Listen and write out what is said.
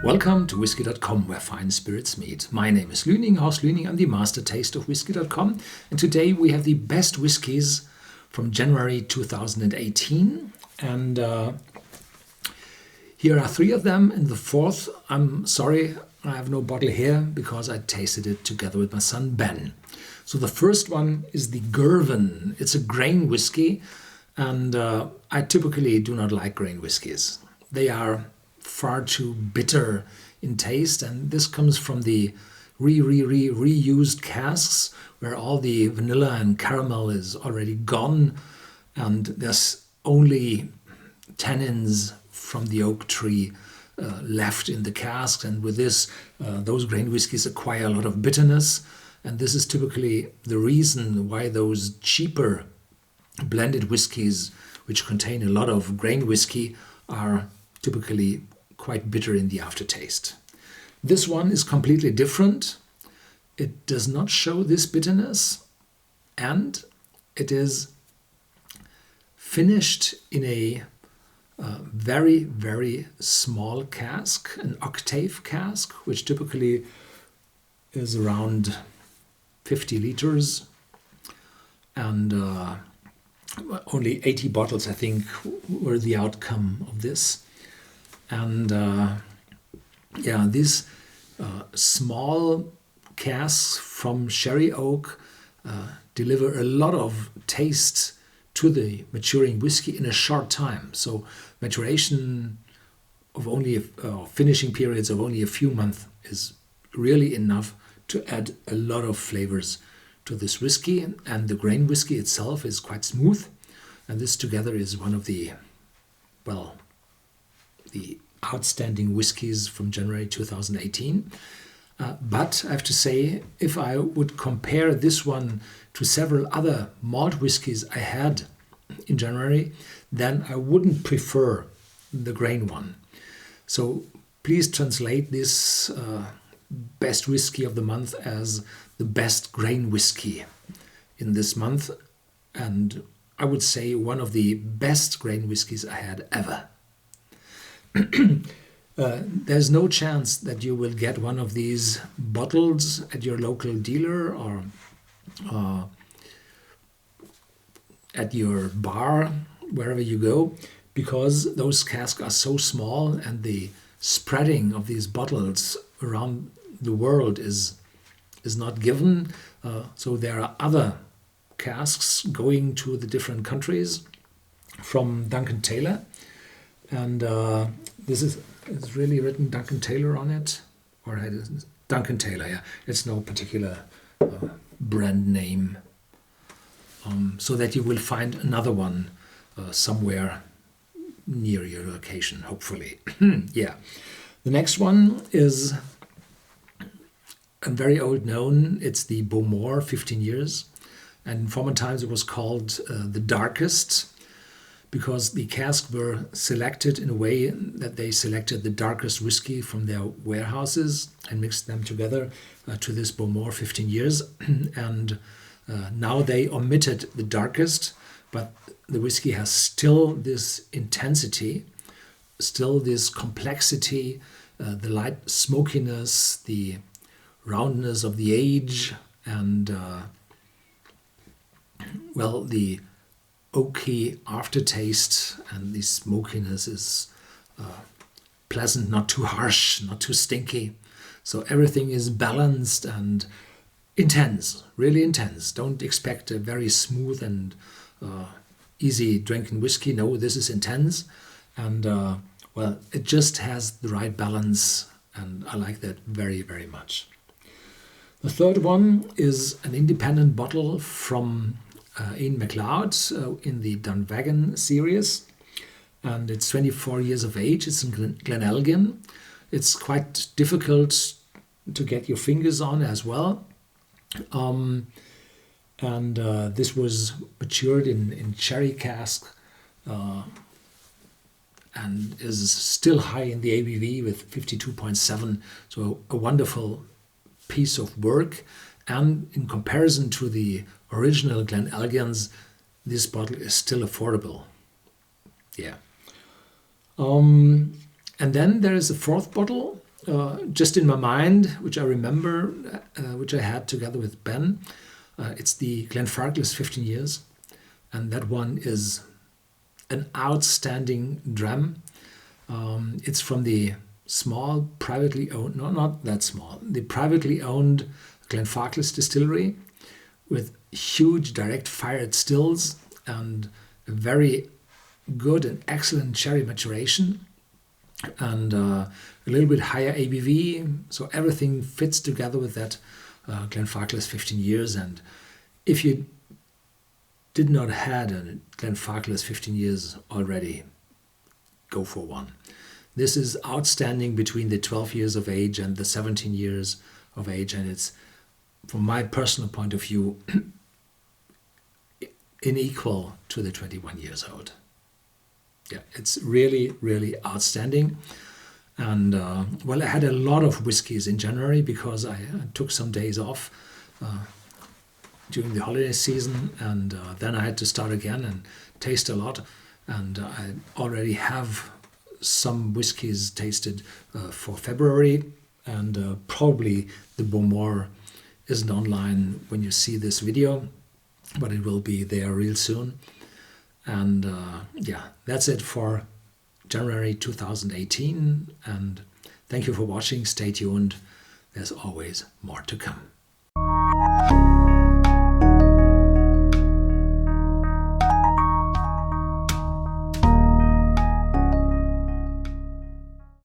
Welcome to Whisky.com, where fine spirits meet. My name is Luening, Horst Luening. I'm the master taster of Whisky.com. And today we have the best whiskies from January 2018. And here are three of them. And the fourth, I'm sorry, I have no bottle here because I tasted it together with my son Ben. So the first one is the Girvan. It's a grain whiskey. And I typically do not like grain whiskies. They are far too bitter in taste, and this comes from the reused casks where all the vanilla and caramel is already gone, and there's only tannins from the oak tree left in the cask. And with this, those grain whiskies acquire a lot of bitterness, and this is typically the reason why those cheaper blended whiskies, which contain a lot of grain whiskey, are typically quite bitter in the aftertaste. This one is completely different. It does not show this bitterness, and it is finished in a very, very small cask, an Octave cask, which typically is around 50 liters, and only 80 bottles, I think, were the outcome of this. And these small casks from sherry oak deliver a lot of taste to the maturing whiskey in a short time. So maturation of only finishing periods of only a few months is really enough to add a lot of flavors to this whiskey. And the grain whiskey itself is quite smooth. And this together is one of the outstanding whiskies from January 2018. But I have to say, if I would compare this one to several other malt whiskies I had in January, then I wouldn't prefer the grain one. So please translate this best whiskey of the month as the best grain whiskey in this month. And I would say one of the best grain whiskies I had ever. There's no chance that you will get one of these bottles at your local dealer or at your bar, wherever you go, because those casks are so small and the spreading of these bottles around the world is not given. So there are other casks going to the different countries from Duncan Taylor, and this is really written Duncan Taylor on it, or Duncan Taylor. Yeah, it's no particular brand name, so that you will find another one somewhere near your location, hopefully. Yeah, the next one is a very old known. It's the Bowmore, 15 years. And in former times it was called the darkest, because the casks were selected in a way that they selected the darkest whiskey from their warehouses and mixed them together to this Bowmore 15 years. And now they omitted the darkest, but the whiskey has still this intensity, still this complexity, the light smokiness, the roundness of the age, and the oaky aftertaste, and the smokiness is pleasant, not too harsh, not too stinky. So everything is balanced and intense, really intense. Don't expect a very smooth and easy drinking whiskey. No, this is intense, and it just has the right balance, and I like that very, very much. The third one is an independent bottle from Ian MacLeod in the Bheagan series, and it's 24 years of age. It's in Glen Elgin. It's quite difficult to get your fingers on as well, and this was matured in cherry cask and is still high in the ABV with 52.7, so a wonderful piece of work. And in comparison to the original Glen Elgins, this bottle is still affordable. Yeah. And then there is a fourth bottle just in my mind, which I remember, which I had together with Ben. It's the Glenfarclas 15 years, and that one is an outstanding dram. It's from the small, privately owned, no, not that small, the privately owned Glenfarclas distillery with huge direct fired stills and a very good and excellent cherry maturation and a little bit higher ABV. So everything fits together with that Glenfarclas 15 years. And if you did not had a Glenfarclas 15 years already, go for one. This is outstanding between the 12 years of age and the 17 years of age, and it's, from my personal point of view, unequal to the 21 years old. Yeah, it's really, really outstanding. And well, I had a lot of whiskies in January because I took some days off during the holiday season, and then I had to start again and taste a lot. And I already have some whiskies tasted for February, and probably the Bowmore isn't online when you see this video, but it will be there real soon. And yeah, that's it for January 2018, and thank you for watching. Stay tuned, there's always more to come.